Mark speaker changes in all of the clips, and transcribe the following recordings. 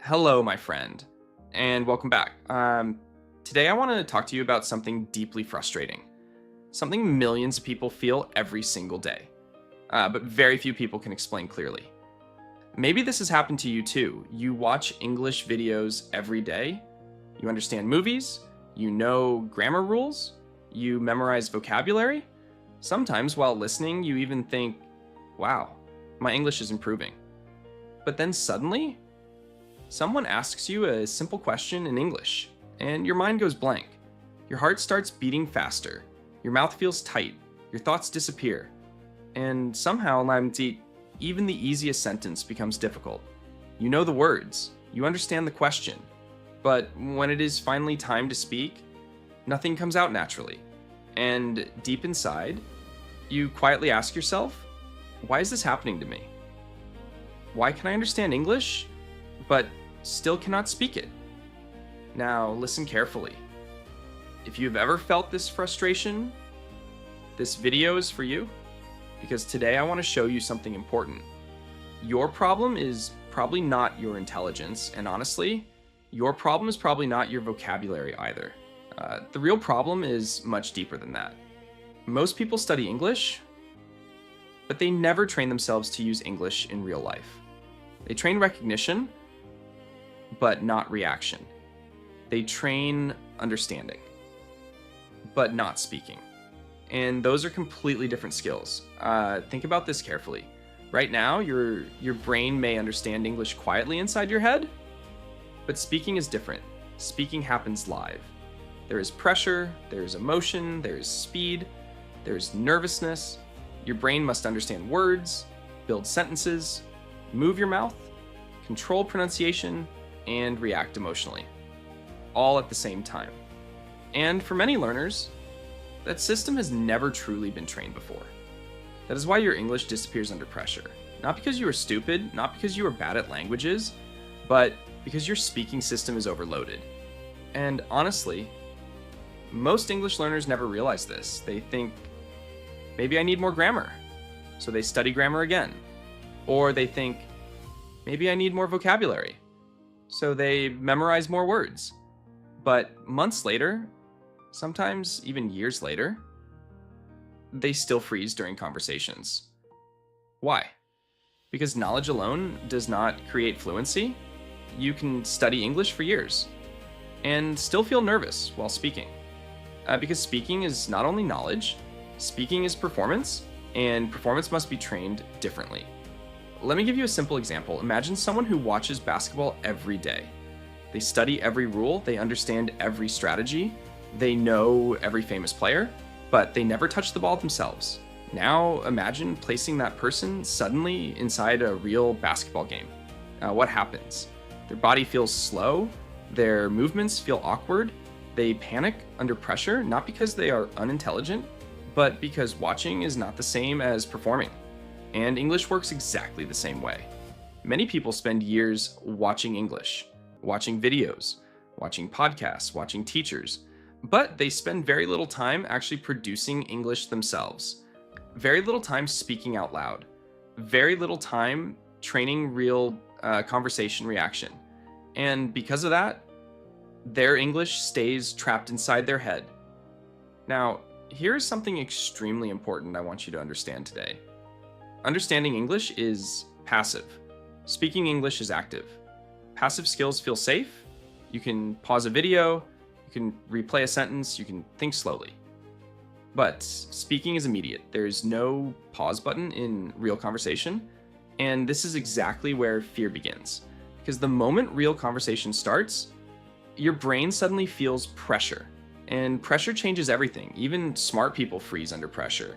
Speaker 1: Hello, my friend, and welcome back. Today, I want to talk to you about something deeply frustrating, something millions of people feel every single day, but very few people can explain clearly. Maybe this has happened to you too. You watch English videos every day, you understand movies, you know grammar rules, you memorize vocabulary. Sometimes, while listening, you even think, wow, my English is improving. But then suddenly, someone asks you a simple question in English, and your mind goes blank. Your heart starts beating faster, your mouth feels tight, your thoughts disappear, and somehow, Lamti, even the easiest sentence becomes difficult. You know the words, you understand the question, but when it is finally time to speak, nothing comes out naturally. And deep inside, you quietly ask yourself, why is this happening to me? Why can I understand English, but still cannot speak it? Now, listen carefully. If you've ever felt this frustration, this video is for you, because today I want to show you something important. Your problem is probably not your intelligence, and honestly, your problem is probably not your vocabulary either. The real problem is much deeper than that. Most people study English, but they never train themselves to use English in real life. They train recognition, but not reaction. They train understanding, but not speaking. And those are completely different skills. Think about this carefully. Right now, your brain may understand English quietly inside your head, but speaking is different. Speaking happens live. There is pressure, there's emotion, there's speed, there's nervousness. Your brain must understand words, build sentences, move your mouth, control pronunciation, and react emotionally, all at the same time. And for many learners, that system has never truly been trained before. That is why your English disappears under pressure. Not because you are stupid, not because you are bad at languages, but because your speaking system is overloaded. And honestly, most English learners never realize this. They think, maybe I need more grammar, so they study grammar again. Or they think, maybe I need more vocabulary, so they memorize more words. But months later, sometimes even years later, they still freeze during conversations. Why? Because knowledge alone does not create fluency. You can study English for years and still feel nervous while speaking. Because speaking is not only knowledge, speaking is performance, and performance must be trained differently. Let me give you a simple example. Imagine someone who watches basketball every day. They study every rule, they understand every strategy, they know every famous player, but they never touch the ball themselves. Now imagine placing that person suddenly inside a real basketball game. What happens? Their body feels slow, their movements feel awkward, they panic under pressure, not because they are unintelligent, but because watching is not the same as performing. And English works exactly the same way. Many people spend years watching English, watching videos, watching podcasts, watching teachers, but they spend very little time actually producing English themselves. Very little time speaking out loud. Very little time training real conversation reaction. And because of that, their English stays trapped inside their head. Now, here's something extremely important I want you to understand today. Understanding English is passive. Speaking English is active. Passive skills feel safe. You can pause a video, you can replay a sentence, you can think slowly. But speaking is immediate. There's no pause button in real conversation, and this is exactly where fear begins. Because the moment real conversation starts, your brain suddenly feels pressure, and pressure changes everything. Even smart people freeze under pressure.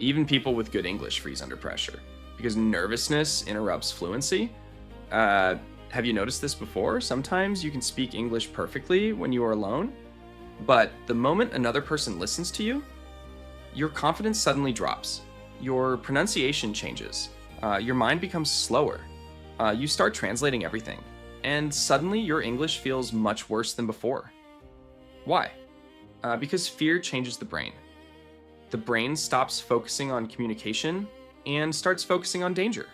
Speaker 1: Even people with good English freeze under pressure because nervousness interrupts fluency. Have you noticed this before? Sometimes you can speak English perfectly when you are alone, but the moment another person listens to you, your confidence suddenly drops. Your pronunciation changes. Your mind becomes slower. You start translating everything, and suddenly your English feels much worse than before. Why? Because fear changes the brain. The brain stops focusing on communication and starts focusing on danger.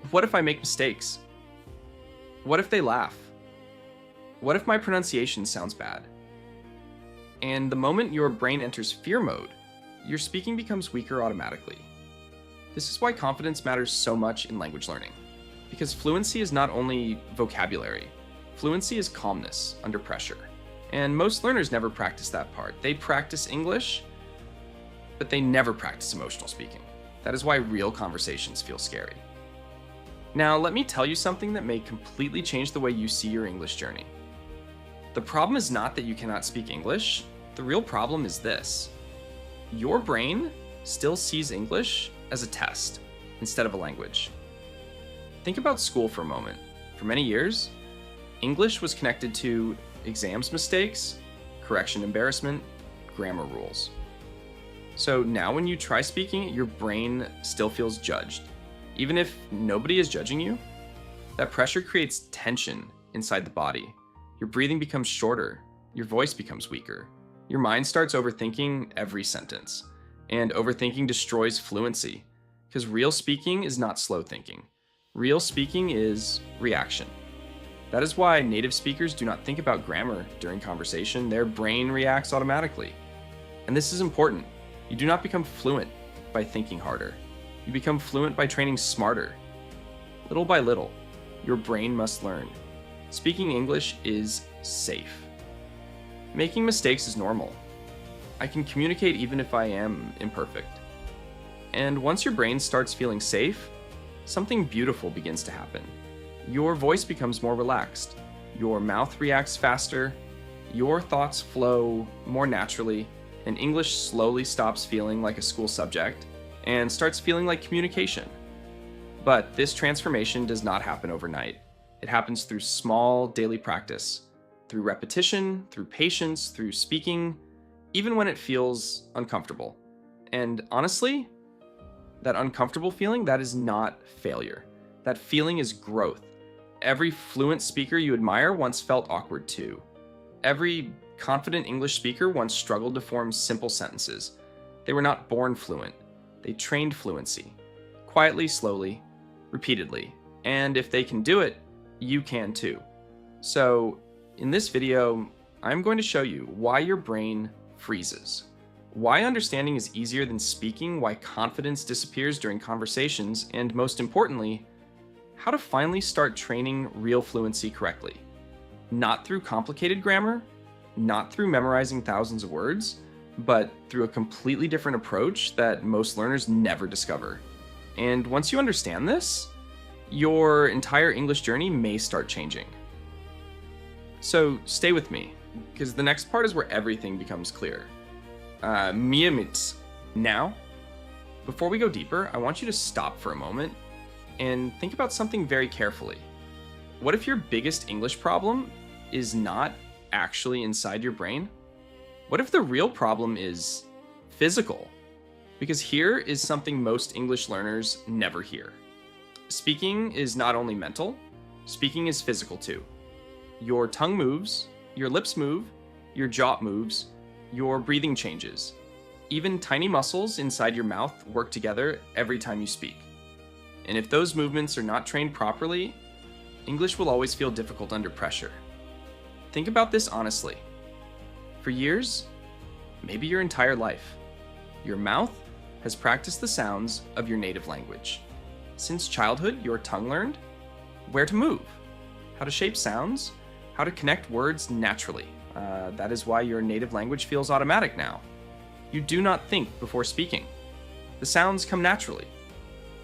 Speaker 1: What if I make mistakes? What if they laugh? What if my pronunciation sounds bad? And the moment your brain enters fear mode, your speaking becomes weaker automatically. This is why confidence matters so much in language learning. Because fluency is not only vocabulary, fluency is calmness under pressure. And most learners never practice that part. They practice English, but they never practice emotional speaking. That is why real conversations feel scary. Now, let me tell you something that may completely change the way you see your English journey. The problem is not that you cannot speak English. The real problem is this. Your brain still sees English as a test instead of a language. Think about school for a moment. For many years, English was connected to exams mistakes, correction embarrassment, grammar rules. So now when you try speaking, your brain still feels judged. Even if nobody is judging you, that pressure creates tension inside the body. Your breathing becomes shorter, your voice becomes weaker. Your mind starts overthinking every sentence, and overthinking destroys fluency, because real speaking is not slow thinking. Real speaking is reaction. That is why native speakers do not think about grammar during conversation. Their brain reacts automatically. And this is important. You do not become fluent by thinking harder. You become fluent by training smarter. Little by little, your brain must learn. Speaking English is safe. Making mistakes is normal. I can communicate even if I am imperfect. And once your brain starts feeling safe, something beautiful begins to happen. Your voice becomes more relaxed. Your mouth reacts faster. Your thoughts flow more naturally. And English slowly stops feeling like a school subject and starts feeling like communication. But this transformation does not happen overnight. It happens through small daily practice, through repetition, through patience, through speaking, even when it feels uncomfortable. And honestly, that uncomfortable feeling, that is not failure. That feeling is growth. Every fluent speaker you admire once felt awkward too. Every confident English speaker once struggled to form simple sentences. They were not born fluent. They trained fluency. Quietly, slowly, repeatedly. And if they can do it, you can too. So, in this video, I'm going to show you why your brain freezes, why understanding is easier than speaking, why confidence disappears during conversations, and most importantly, how to finally start training real fluency correctly. Not through complicated grammar, not through memorizing thousands of words, but through a completely different approach that most learners never discover. And once you understand this, your entire English journey may start changing. So stay with me, because the next part is where everything becomes clear. Miemit. Now, before we go deeper, I want you to stop for a moment and think about something very carefully. What if your biggest English problem is not actually inside your brain? What if the real problem is physical? Because here is something most English learners never hear. Speaking is not only mental, speaking is physical too. Your tongue moves, your lips move, your jaw moves, your breathing changes. Even tiny muscles inside your mouth work together every time you speak. And if those movements are not trained properly, English will always feel difficult under pressure. Think about this honestly. For years, maybe your entire life, your mouth has practiced the sounds of your native language. Since childhood, your tongue learned where to move, how to shape sounds, how to connect words naturally. That is why your native language feels automatic now. You do not think before speaking. The sounds come naturally.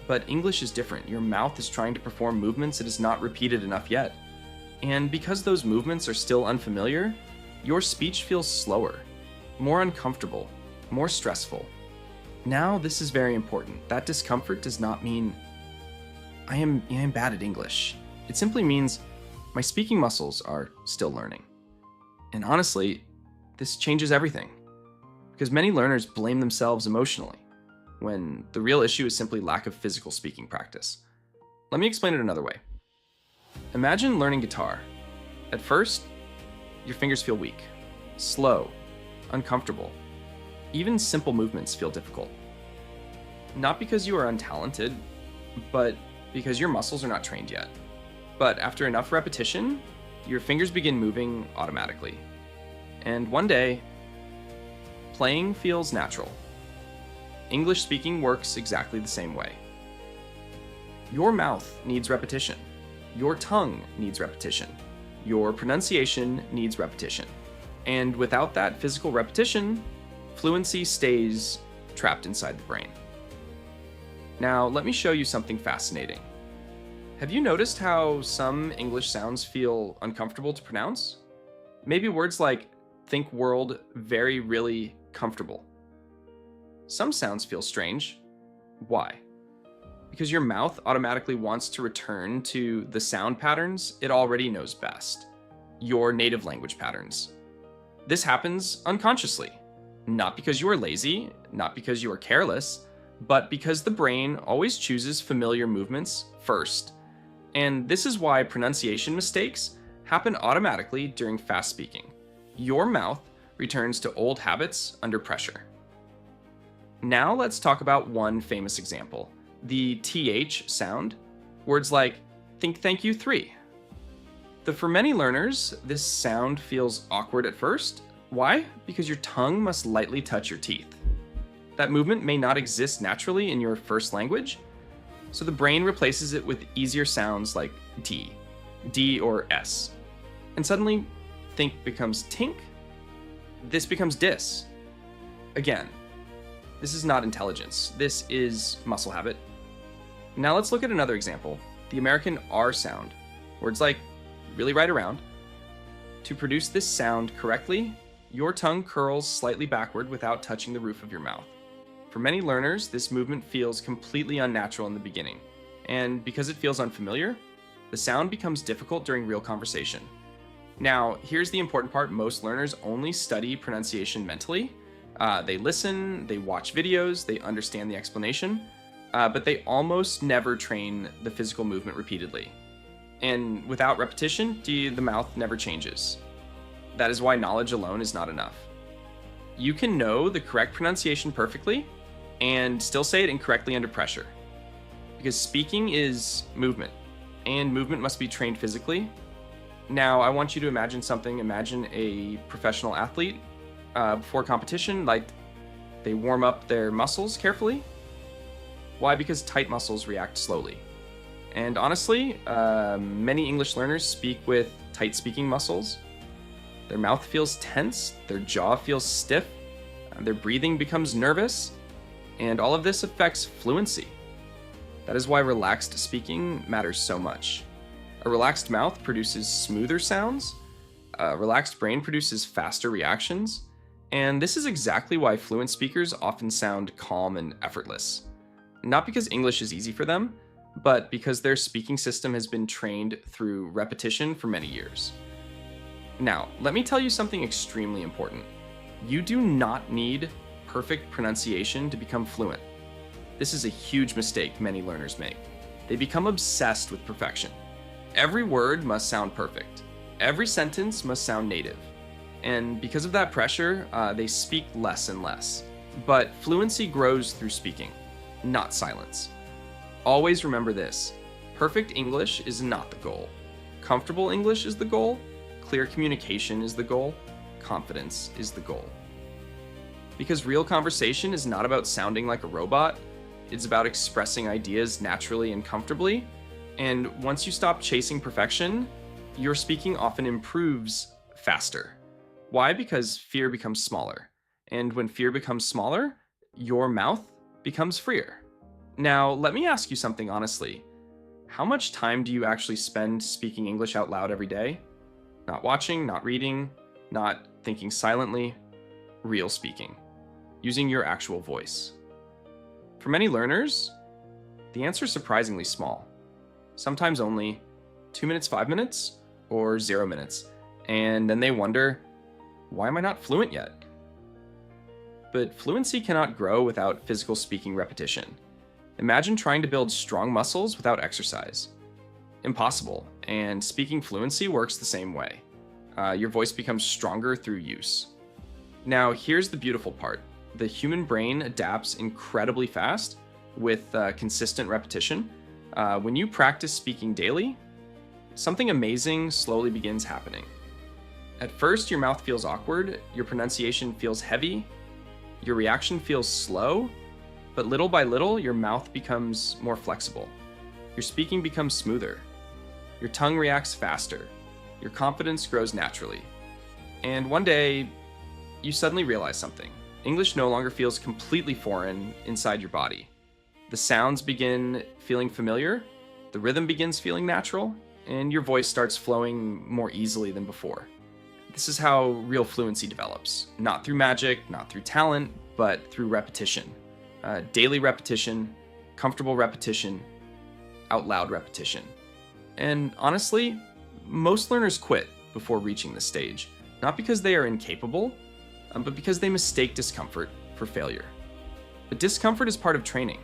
Speaker 1: But English is different. Your mouth is trying to perform movements it has not repeated enough yet. And because those movements are still unfamiliar, your speech feels slower, more uncomfortable, more stressful. Now, this is very important. That discomfort does not mean I am bad at English. It simply means my speaking muscles are still learning. And honestly, this changes everything. Because many learners blame themselves emotionally, when the real issue is simply lack of physical speaking practice. Let me explain it another way. Imagine learning guitar. At first, your fingers feel weak, slow, uncomfortable. Even simple movements feel difficult. Not because you are untalented, but because your muscles are not trained yet. But after enough repetition, your fingers begin moving automatically. And one day, playing feels natural. English speaking works exactly the same way. Your mouth needs repetition. Your tongue needs repetition. Your pronunciation needs repetition. And without that physical repetition, fluency stays trapped inside the brain. Now, let me show you something fascinating. Have you noticed how some English sounds feel uncomfortable to pronounce? Maybe words like think, world, very, really, comfortable. Some sounds feel strange. Why? Because your mouth automatically wants to return to the sound patterns it already knows best, your native language patterns. This happens unconsciously, not because you are lazy, not because you are careless, but because the brain always chooses familiar movements first. And this is why pronunciation mistakes happen automatically during fast speaking. Your mouth returns to old habits under pressure. Now let's talk about one famous example, the TH sound, words like think, thank you, 3. For many learners, this sound feels awkward at first. Why? Because your tongue must lightly touch your teeth. That movement may not exist naturally in your first language, so the brain replaces it with easier sounds like D or S. And suddenly, think becomes tink, this becomes dis. Again, this is not intelligence, this is muscle habit. Now let's look at another example, the American R sound, words like really right around. To produce this sound correctly, your tongue curls slightly backward without touching the roof of your mouth. For many learners, this movement feels completely unnatural in the beginning, and because it feels unfamiliar, the sound becomes difficult during real conversation. Now, here's the important part: most learners only study pronunciation mentally. They listen, they watch videos, they understand the explanation, but they almost never train the physical movement repeatedly. And without repetition, the mouth never changes. That is why knowledge alone is not enough. You can know the correct pronunciation perfectly and still say it incorrectly under pressure. Because speaking is movement, and movement must be trained physically. Now, I want you to imagine something. Imagine a professional athlete before competition, like they warm up their muscles carefully. Why? Because tight muscles react slowly. And honestly, many English learners speak with tight speaking muscles. Their mouth feels tense, their jaw feels stiff, their breathing becomes nervous, and all of this affects fluency. That is why relaxed speaking matters so much. A relaxed mouth produces smoother sounds, a relaxed brain produces faster reactions, and this is exactly why fluent speakers often sound calm and effortless. Not because English is easy for them, but because their speaking system has been trained through repetition for many years. Now, let me tell you something extremely important. You do not need perfect pronunciation to become fluent. This is a huge mistake many learners make. They become obsessed with perfection. Every word must sound perfect. Every sentence must sound native. And because of that pressure, they speak less and less. But fluency grows through speaking, not silence. Always remember this: perfect English is not the goal. Comfortable English is the goal. Clear communication is the goal. Confidence is the goal. Because real conversation is not about sounding like a robot. It's about expressing ideas naturally and comfortably. And once you stop chasing perfection, your speaking often improves faster. Why? Because fear becomes smaller. And when fear becomes smaller, your mouth becomes freer. Now, let me ask you something honestly. How much time do you actually spend speaking English out loud every day? Not watching, not reading, not thinking silently. Real speaking. Using your actual voice. For many learners, the answer is surprisingly small. Sometimes only 2 minutes, 5 minutes, or 0 minutes. And then they wonder, why am I not fluent yet? But fluency cannot grow without physical speaking repetition. Imagine trying to build strong muscles without exercise. Impossible, and speaking fluency works the same way. Your voice becomes stronger through use. Now, here's the beautiful part. The human brain adapts incredibly fast with consistent repetition. When you practice speaking daily, something amazing slowly begins happening. At first, your mouth feels awkward, your pronunciation feels heavy, your reaction feels slow, but little by little, your mouth becomes more flexible. Your speaking becomes smoother. Your tongue reacts faster. Your confidence grows naturally. And one day, you suddenly realize something. English no longer feels completely foreign inside your body. The sounds begin feeling familiar, the rhythm begins feeling natural, and your voice starts flowing more easily than before. This is how real fluency develops. Not through magic, not through talent, but through repetition. Daily repetition, comfortable repetition, out loud repetition. And honestly, most learners quit before reaching this stage, not because they are incapable, but because they mistake discomfort for failure. But discomfort is part of training.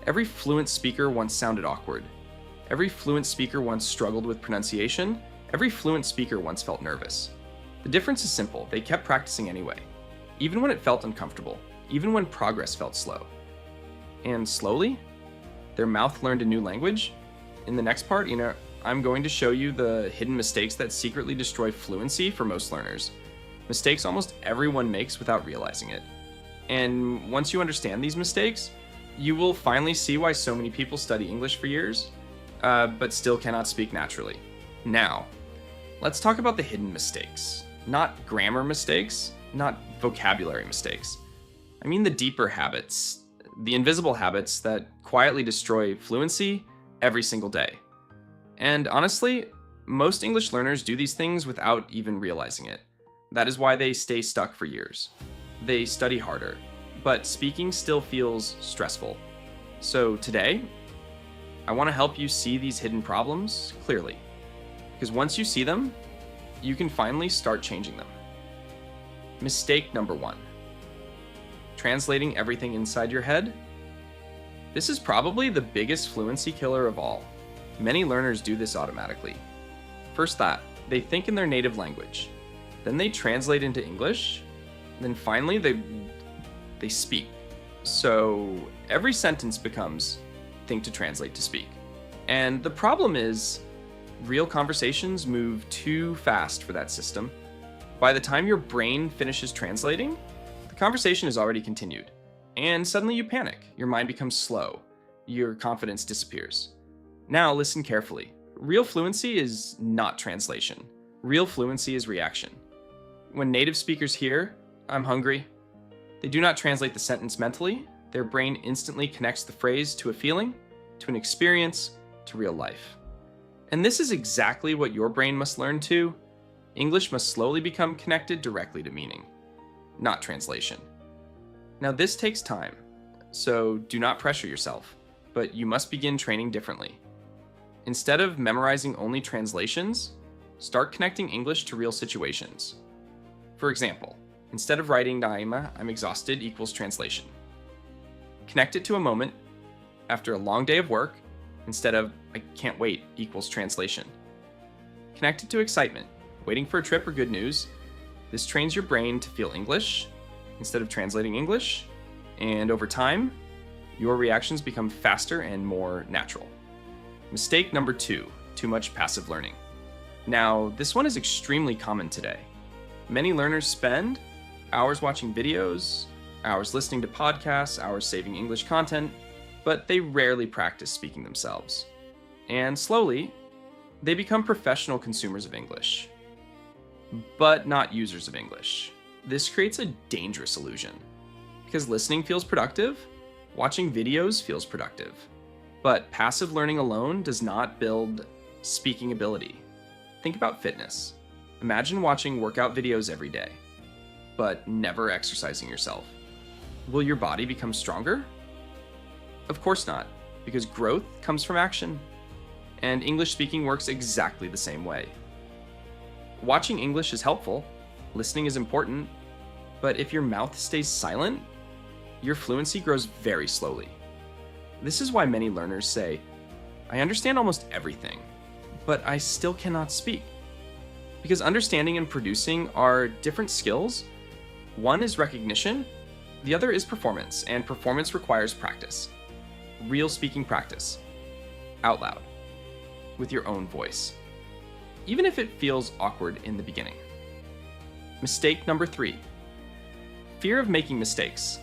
Speaker 1: Every fluent speaker once sounded awkward. Every fluent speaker once struggled with pronunciation. Every fluent speaker once felt nervous. The difference is simple. They kept practicing anyway, even when it felt uncomfortable, even when progress felt slow. And slowly, their mouth learned a new language. In the next part, I'm going to show you the hidden mistakes that secretly destroy fluency for most learners. Mistakes almost everyone makes without realizing it. And once you understand these mistakes, you will finally see why so many people study English for years, but still cannot speak naturally. Now, let's talk about the hidden mistakes. Not grammar mistakes, not vocabulary mistakes. I mean the deeper habits, the invisible habits that quietly destroy fluency every single day. And honestly, most English learners do these things without even realizing it. That is why they stay stuck for years. They study harder, but speaking still feels stressful. So today, I want to help you see these hidden problems clearly. Because once you see them, you can finally start changing them. Mistake number 1. Translating everything inside your head. This is probably the biggest fluency killer of all. Many learners do this automatically. First thought, they think in their native language. Then they translate into English. Then finally, they speak. So every sentence becomes think to translate to speak. And the problem is, real conversations move too fast for that system. By the time your brain finishes translating, the conversation is already continued. And suddenly you panic. Your mind becomes slow. Your confidence disappears. Now listen carefully. Real fluency is not translation. Real fluency is reaction. When native speakers hear, "I'm hungry," they do not translate the sentence mentally. Their brain instantly connects the phrase to a feeling, to an experience, to real life. And this is exactly what your brain must learn too. English must slowly become connected directly to meaning, not translation. Now this takes time, so do not pressure yourself, but you must begin training differently. Instead of memorizing only translations, start connecting English to real situations. For example, instead of writing I'm exhausted equals translation. Connect it to a moment after a long day of work instead of I can't wait equals translation. Connect it to excitement, waiting for a trip or good news. This trains your brain to feel English instead of translating English, and over time, your reactions become faster and more natural. Mistake number 2, too much passive learning. Now, this one is extremely common today. Many learners spend hours watching videos, hours listening to podcasts, hours saving English content, but they rarely practice speaking themselves. And slowly, they become professional consumers of English, but not users of English. This creates a dangerous illusion, because listening feels productive, watching videos feels productive, but passive learning alone does not build speaking ability. Think about fitness. Imagine watching workout videos every day, but never exercising yourself. Will your body become stronger? Of course not, because growth comes from action, and English speaking works exactly the same way. Watching English is helpful, listening is important, but if your mouth stays silent, your fluency grows very slowly. This is why many learners say, I understand almost everything, but I still cannot speak. Because understanding and producing are different skills. One is recognition, the other is performance, and performance requires practice. Real speaking practice. Out loud. With your own voice. even if it feels awkward in the beginning. Mistake number 3. Fear of making mistakes.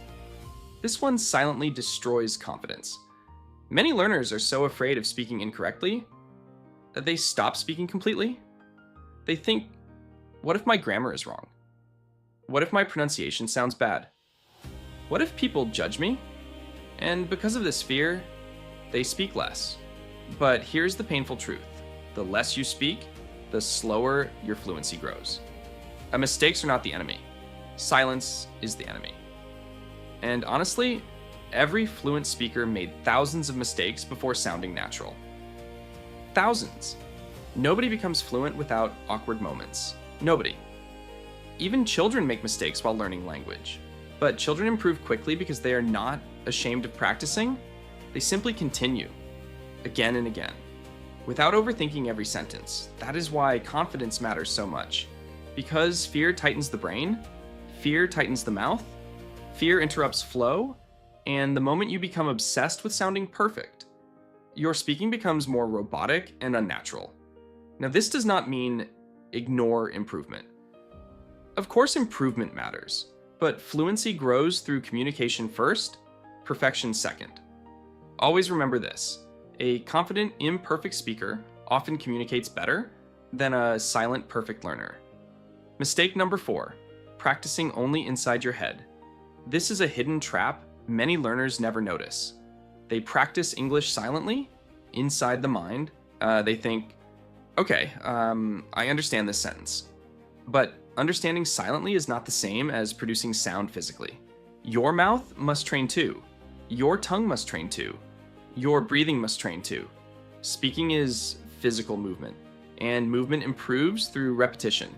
Speaker 1: This one silently destroys confidence. Many learners are so afraid of speaking incorrectly that they stop speaking completely. They think, what if my grammar is wrong? What if my pronunciation sounds bad? What if people judge me? And because of this fear, they speak less. But here's the painful truth. The less you speak, the slower your fluency grows. Mistakes are not the enemy. Silence is the enemy. And honestly, every fluent speaker made thousands of mistakes before sounding natural. Thousands. Nobody becomes fluent without awkward moments. Nobody. Even children make mistakes while learning language. But children improve quickly because they are not ashamed of practicing. They simply continue, again and again, without overthinking every sentence. That is why confidence matters so much. Because fear tightens the brain, fear tightens the mouth, fear interrupts flow, and the moment you become obsessed with sounding perfect, your speaking becomes more robotic and unnatural. Now, this does not mean ignore improvement. Of course, improvement matters, but fluency grows through communication first, perfection second. Always remember this: a confident, imperfect speaker often communicates better than a silent, perfect learner. Mistake number 4, practicing only inside your head. This is a hidden trap many learners never notice. They practice English silently, inside the mind. They think, okay, I understand this sentence. But understanding silently is not the same as producing sound physically. Your mouth must train too. Your tongue must train too. Your breathing must train too. Speaking is physical movement, and movement improves through repetition,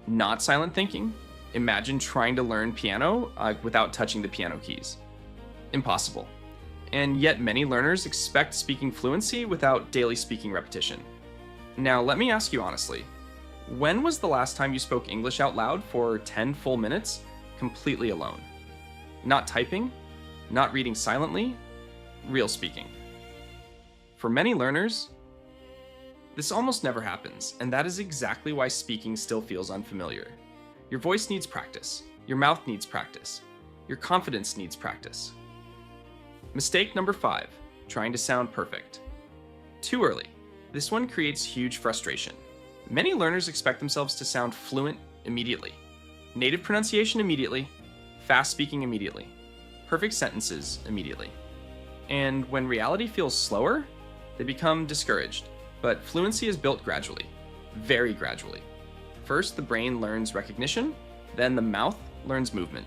Speaker 1: not silent thinking. Imagine trying to learn piano without touching the piano keys. Impossible. And yet many learners expect speaking fluency without daily speaking repetition. Now, let me ask you honestly, when was the last time you spoke English out loud for 10 full minutes, completely alone? Not typing, not reading silently, real speaking. For many learners, this almost never happens, and that is exactly why speaking still feels unfamiliar. Your voice needs practice, your mouth needs practice, your confidence needs practice. Mistake number 5, trying to sound perfect. Too early. This one creates huge frustration. Many learners expect themselves to sound fluent immediately. Native pronunciation immediately, fast speaking immediately, perfect sentences immediately. And when reality feels slower, they become discouraged. But fluency is built gradually, very gradually. First, the brain learns recognition, then the mouth learns movement.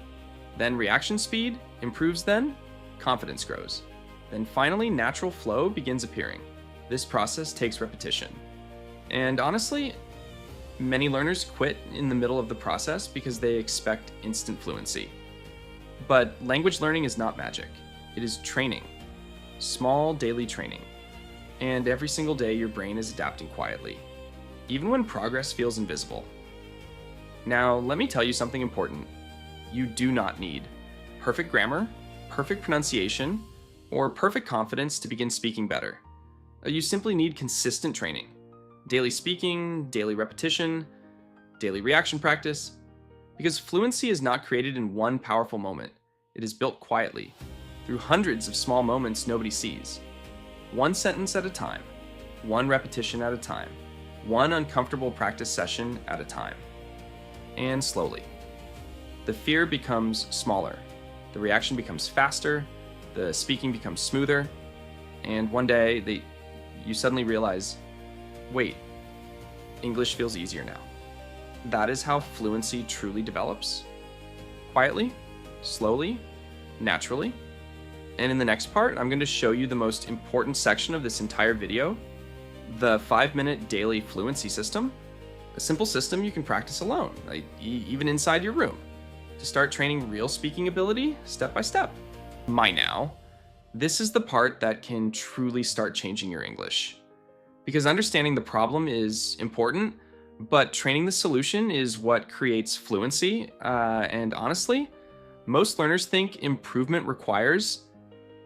Speaker 1: Then reaction speed improves, then confidence grows. Then finally, natural flow begins appearing. This process takes repetition. And honestly, many learners quit in the middle of the process because they expect instant fluency. But language learning is not magic. It is training. Small daily training. And every single day, your brain is adapting quietly, even when progress feels invisible. Now, let me tell you something important. You do not need perfect grammar, perfect pronunciation, or perfect confidence to begin speaking better. You simply need consistent training. Daily speaking, daily repetition, daily reaction practice. Because fluency is not created in one powerful moment. It is built quietly, through hundreds of small moments nobody sees. One sentence at a time, one repetition at a time, one uncomfortable practice session at a time. And slowly, the fear becomes smaller, the reaction becomes faster, the speaking becomes smoother, and one day you suddenly realize, wait, English feels easier now. That is how fluency truly develops. Quietly, slowly, naturally. And in the next part, I'm going to show you the most important section of this entire video, the 5-minute daily fluency system, a simple system you can practice alone, even inside your room, to start training real speaking ability step by step. Now, this is the part that can truly start changing your English. Because understanding the problem is important, but training the solution is what creates fluency. And honestly, most learners think improvement requires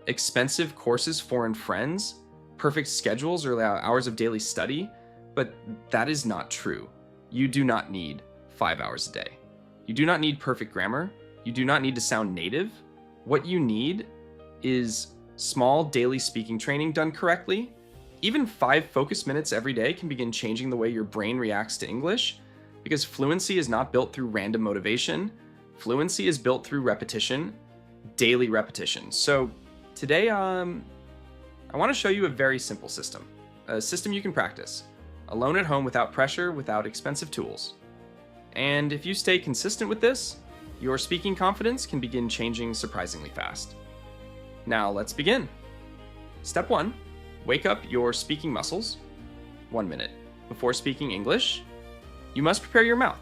Speaker 1: expensive courses, foreign friends, perfect schedules, or hours of daily study. But that is not true. You do not need 5 hours a day. You do not need perfect grammar. You do not need to sound native. What you need is small daily speaking training done correctly. Even 5 focus minutes every day can begin changing the way your brain reacts to English, because fluency is not built through random motivation. Fluency is built through repetition, daily repetition. So today, I want to show you a very simple system, a system you can practice, alone at home without pressure, without expensive tools. And if you stay consistent with this, your speaking confidence can begin changing surprisingly fast. Now let's begin. Step 1, wake up your speaking muscles. 1 minute. Before speaking English, you must prepare your mouth.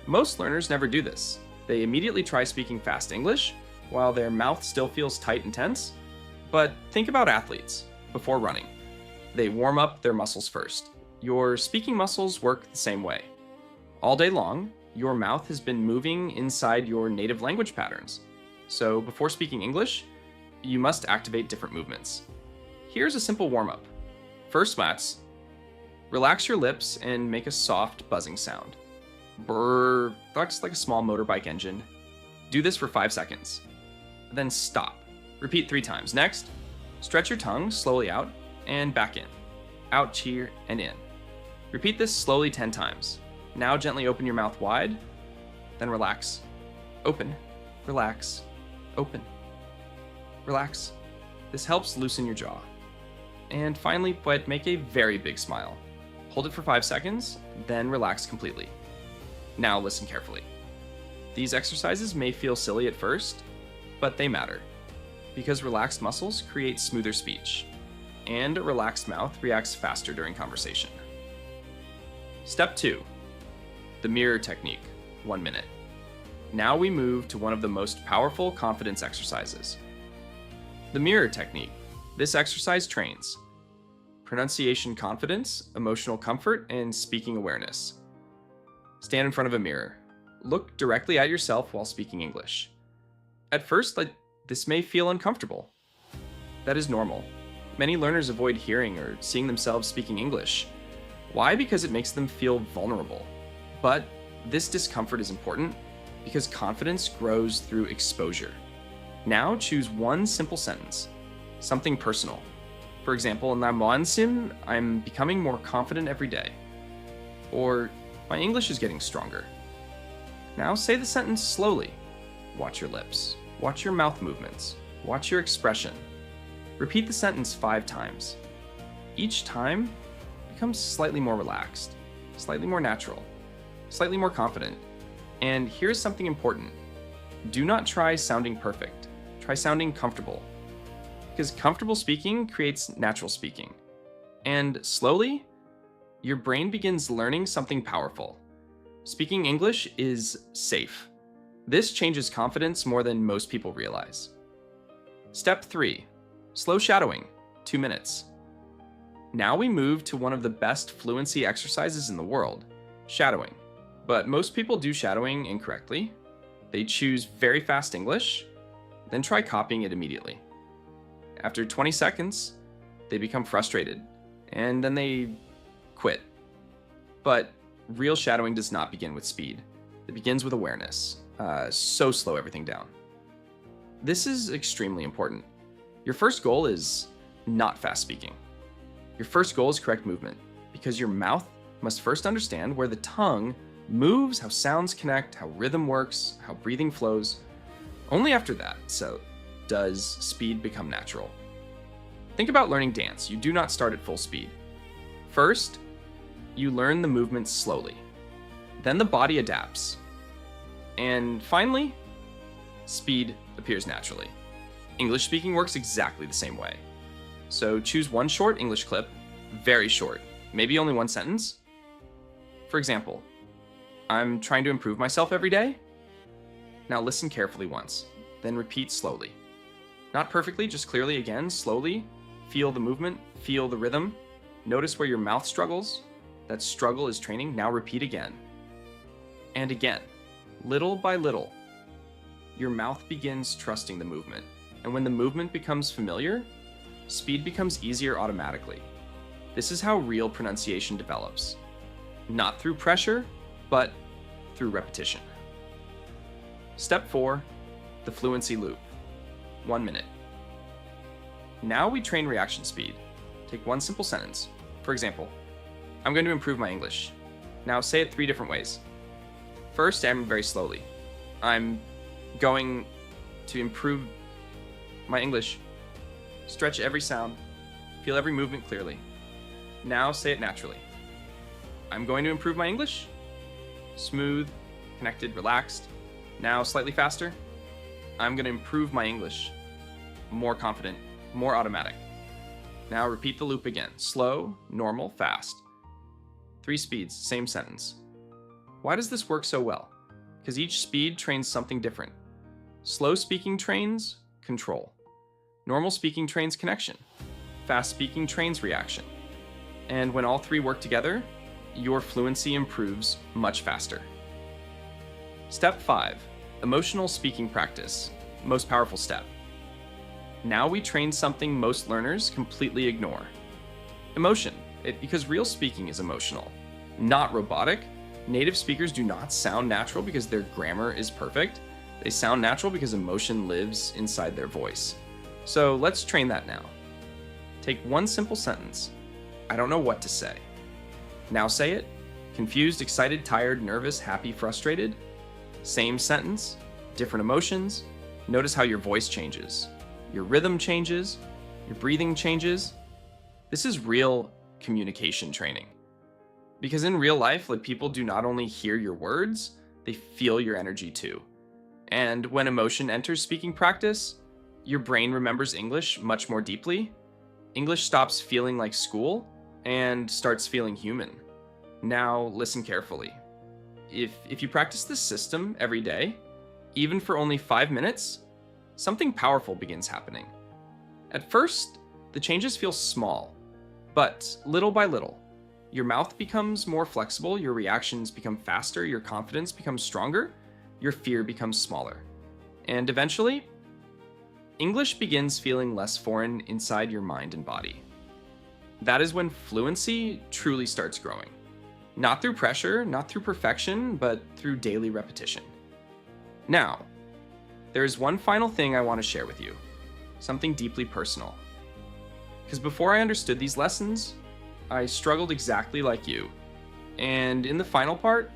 Speaker 1: Most learners never do this. They immediately try speaking fast English while their mouth still feels tight and tense. But think about athletes before running. They warm up their muscles first. Your speaking muscles work the same way. All day long, your mouth has been moving inside your native language patterns. So before speaking English, you must activate different movements. Here's a simple warm-up. First, let's relax your lips and make a soft buzzing sound. Brrr, that's like a small motorbike engine. Do this for 5 seconds. Then stop. Repeat 3 times. Next, stretch your tongue slowly out and back in. Out here and in. Repeat this slowly 10 times. Now gently open your mouth wide, then relax. Open, relax, open, relax. This helps loosen your jaw. And finally, but make a very big smile. Hold it for 5 seconds, then relax completely. Now listen carefully. These exercises may feel silly at first, but they matter, because relaxed muscles create smoother speech, and a relaxed mouth reacts faster during conversation. Step 2, the mirror technique, 1 minute. Now we move to one of the most powerful confidence exercises. The mirror technique. This exercise trains pronunciation confidence, emotional comfort, and speaking awareness. Stand in front of a mirror. Look directly at yourself while speaking English. At first, this may feel uncomfortable. That is normal. Many learners avoid hearing or seeing themselves speaking English. Why? Because it makes them feel vulnerable. But this discomfort is important because confidence grows through exposure. Now choose one simple sentence, something personal. For example, I'm becoming more confident every day. Or, my English is getting stronger. Now say the sentence slowly. Watch your lips. Watch your mouth movements. Watch your expression. Repeat the sentence 5 times. Each time, become slightly more relaxed, slightly more natural, slightly more confident. And here's something important. Do not try sounding perfect. Try sounding comfortable. Because comfortable speaking creates natural speaking. And slowly, your brain begins learning something powerful. Speaking English is safe. This changes confidence more than most people realize. Step 3, slow shadowing, 2 minutes. Now we move to one of the best fluency exercises in the world, shadowing. But most people do shadowing incorrectly. They choose very fast English, then try copying it immediately. After 20 seconds, they become frustrated, and then they quit. But real shadowing does not begin with speed. It begins with awareness. So slow everything down. This is extremely important. Your first goal is not fast speaking. Your first goal is correct movement, because your mouth must first understand where the tongue moves, how sounds connect, how rhythm works, how breathing flows. Only after that, does speed become natural. Think about learning dance. You do not start at full speed. First, you learn the movements slowly. Then the body adapts. And finally, speed appears naturally. English speaking works exactly the same way. So choose one short English clip, very short, maybe only 1 sentence. For example, I'm trying to improve myself every day. Now listen carefully once, then repeat slowly. Not perfectly, just clearly again, slowly. Feel the movement, feel the rhythm. Notice where your mouth struggles. That struggle is training. Now repeat again. And again, little by little. Your mouth begins trusting the movement. And when the movement becomes familiar, speed becomes easier automatically. This is how real pronunciation develops. Not through pressure, but through repetition. Step 4, the fluency loop. 1 minute. Now we train reaction speed. Take one simple sentence. For example, I'm going to improve my English. Now say it 3 different ways. First, I'm very slowly. I'm going to improve my English. Stretch every sound. Feel every movement clearly. Now say it naturally. I'm going to improve my English. Smooth, connected, relaxed. Now slightly faster. I'm going to improve my English. More confident, more automatic. Now repeat the loop again. Slow, normal, fast. 3 speeds, same sentence. Why does this work so well? Because each speed trains something different. Slow speaking trains control. Normal speaking trains connection. Fast speaking trains reaction. And when all 3 work together, your fluency improves much faster. Step 5, emotional speaking practice. Most powerful step. Now we train something most learners completely ignore. Emotion. Because real speaking is emotional, not robotic. Native speakers do not sound natural because their grammar is perfect. They sound natural because emotion lives inside their voice. So let's train that now. Take one simple sentence. I don't know what to say. Now say it. Confused, excited, tired, nervous, happy, frustrated. Same sentence, different emotions. Notice how your voice changes. Your rhythm changes. Your breathing changes. This is real communication training. Because in real life, people do not only hear your words, they feel your energy too. And when emotion enters speaking practice, your brain remembers English much more deeply. English stops feeling like school and starts feeling human. Now listen carefully. If you practice this system every day, even for only 5 minutes, something powerful begins happening. At first, the changes feel small, but little by little, your mouth becomes more flexible, your reactions become faster, your confidence becomes stronger, your fear becomes smaller. And eventually, English begins feeling less foreign inside your mind and body. That is when fluency truly starts growing. Not through pressure, not through perfection, but through daily repetition. Now, there is one final thing I want to share with you, something deeply personal. Because before I understood these lessons, I struggled exactly like you. And in the final part,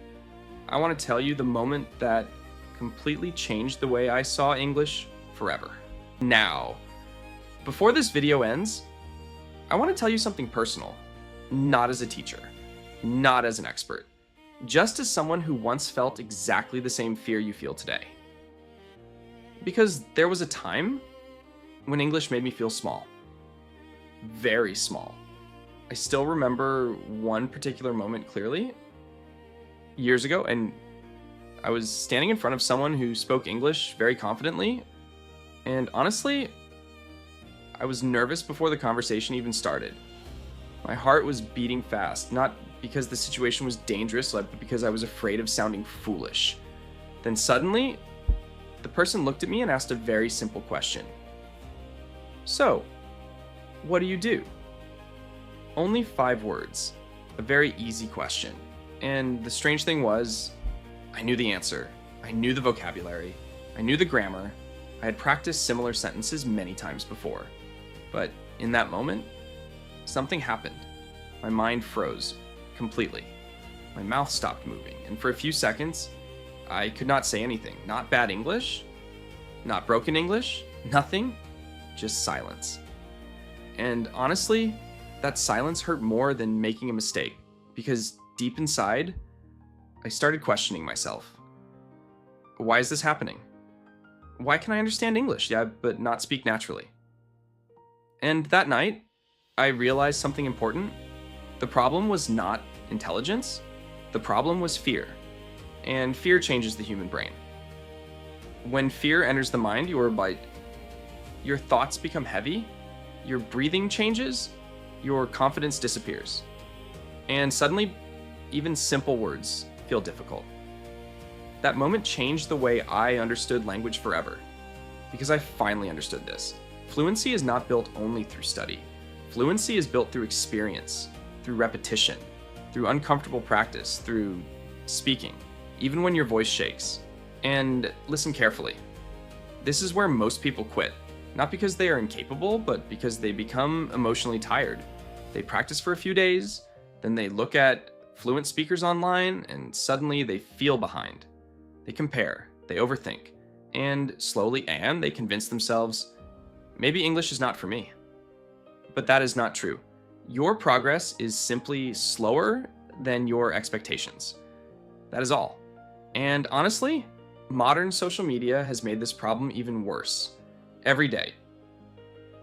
Speaker 1: I want to tell you the moment that completely changed the way I saw English forever. Now, before this video ends, I want to tell you something personal, not as a teacher, not as an expert, just as someone who once felt exactly the same fear you feel today. Because there was a time when English made me feel small. Very small. I still remember one particular moment clearly. Years ago, and I was standing in front of someone who spoke English very confidently, and honestly, I was nervous before the conversation even started. My heart was beating fast, not because the situation was dangerous, but because I was afraid of sounding foolish. Then suddenly, the person looked at me and asked a very simple question. So, what do you do? Only 5 words. A very easy question. And the strange thing was, I knew the answer. I knew the vocabulary. I knew the grammar. I had practiced similar sentences many times before. But in that moment, something happened. My mind froze completely. My mouth stopped moving, and for a few seconds, I could not say anything. Not bad English, not broken English, nothing, just silence. And honestly, that silence hurt more than making a mistake, because deep inside, I started questioning myself. Why is this happening? Why can I understand English, but not speak naturally? And that night, I realized something important. The problem was not intelligence. The problem was fear. And fear changes the human brain. When fear enters the mind, your thoughts become heavy, your breathing changes, your confidence disappears. And suddenly, even simple words feel difficult. That moment changed the way I understood language forever, because I finally understood this. Fluency is not built only through study. Fluency is built through experience, through repetition, through uncomfortable practice, through speaking, even when your voice shakes. And listen carefully. This is where most people quit, not because they are incapable, but because they become emotionally tired. They practice for a few days, then they look at fluent speakers online, and suddenly they feel behind. They compare, they overthink, and slowly they convince themselves, maybe English is not for me. But that is not true. Your progress is simply slower than your expectations. That is all. And honestly, modern social media has made this problem even worse. Every day,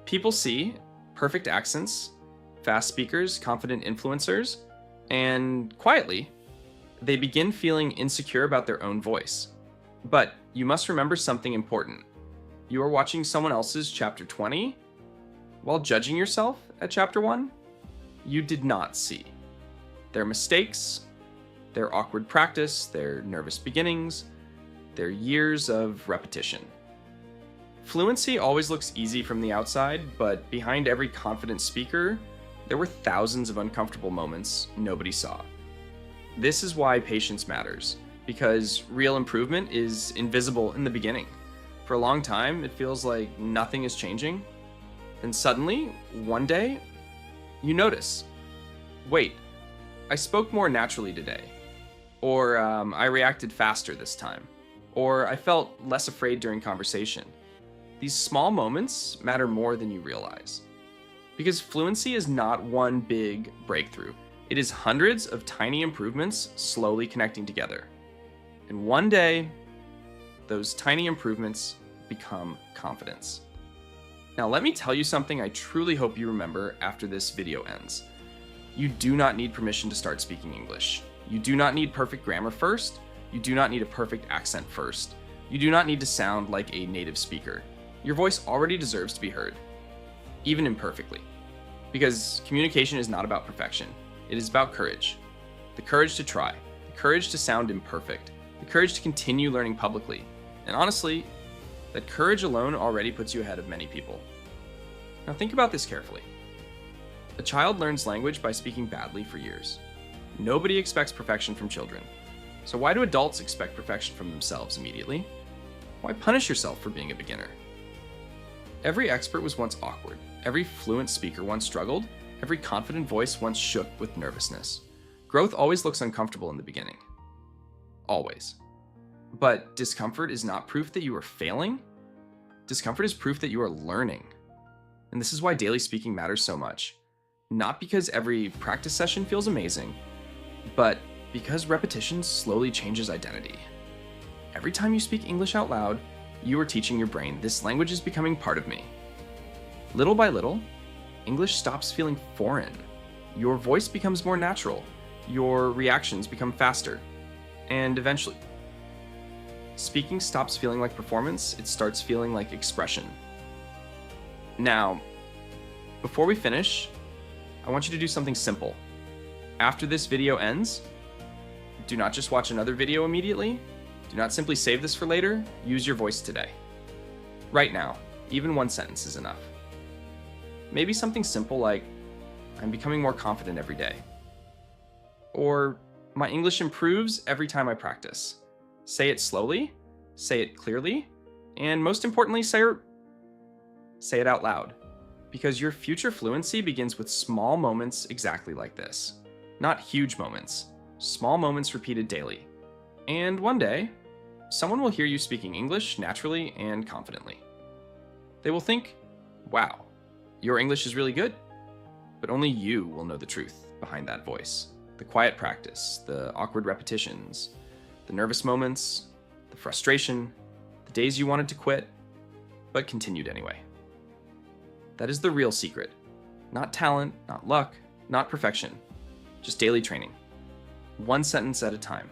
Speaker 1: people see perfect accents, fast speakers, confident influencers, and quietly, they begin feeling insecure about their own voice. But you must remember something important. You are watching someone else's chapter 20 while judging yourself at chapter 1. You did not see their mistakes, their awkward practice, their nervous beginnings, their years of repetition. Fluency always looks easy from the outside, but behind every confident speaker, there were thousands of uncomfortable moments nobody saw. This is why patience matters, because real improvement is invisible in the beginning. For a long time, it feels like nothing is changing. Then suddenly, one day, you notice, wait, I spoke more naturally today. Or I reacted faster this time. Or I felt less afraid during conversation. These small moments matter more than you realize. Because fluency is not one big breakthrough. It is hundreds of tiny improvements slowly connecting together. And one day, those tiny improvements become confidence. Now, let me tell you something I truly hope you remember after this video ends. You do not need permission to start speaking English. You do not need perfect grammar first. You do not need a perfect accent first. You do not need to sound like a native speaker. Your voice already deserves to be heard, even imperfectly. Because communication is not about perfection. It is about courage. The courage to try, the courage to sound imperfect, the courage to continue learning publicly. And honestly, that courage alone already puts you ahead of many people. Now think about this carefully. A child learns language by speaking badly for years. Nobody expects perfection from children. So why do adults expect perfection from themselves immediately? Why punish yourself for being a beginner? Every expert was once awkward. Every fluent speaker once struggled. Every confident voice once shook with nervousness. Growth always looks uncomfortable in the beginning. Always. But discomfort is not proof that you are failing. Discomfort is proof that you are learning. And this is why daily speaking matters so much. Not because every practice session feels amazing, but because repetition slowly changes identity. Every time you speak English out loud, you are teaching your brain, this language is becoming part of me. Little by little, English stops feeling foreign. Your voice becomes more natural. Your reactions become faster. And eventually, speaking stops feeling like performance, it starts feeling like expression. Now, before we finish, I want you to do something simple. After this video ends, do not just watch another video immediately. Do not simply save this for later. Use your voice today. Right now, even one sentence is enough. Maybe something simple like, I'm becoming more confident every day. Or, my English improves every time I practice. Say it slowly, say it clearly, and most importantly, say it out loud. Because your future fluency begins with small moments exactly like this. Not huge moments, small moments repeated daily. And one day, someone will hear you speaking English naturally and confidently. They will think, wow, your English is really good. But only you will know the truth behind that voice. The quiet practice, the awkward repetitions, the nervous moments, the frustration, the days you wanted to quit, but continued anyway. That is the real secret. Not talent, not luck, not perfection. Just daily training. One sentence at a time.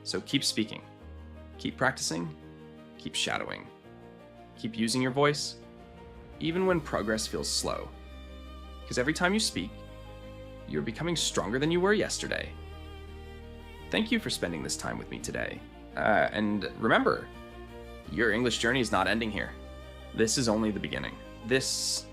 Speaker 1: So keep speaking. Keep practicing. Keep shadowing. Keep using your voice, even when progress feels slow. Because every time you speak, you're becoming stronger than you were yesterday. Thank you for spending this time with me today. And remember, your English journey is not ending here. This is only the beginning. This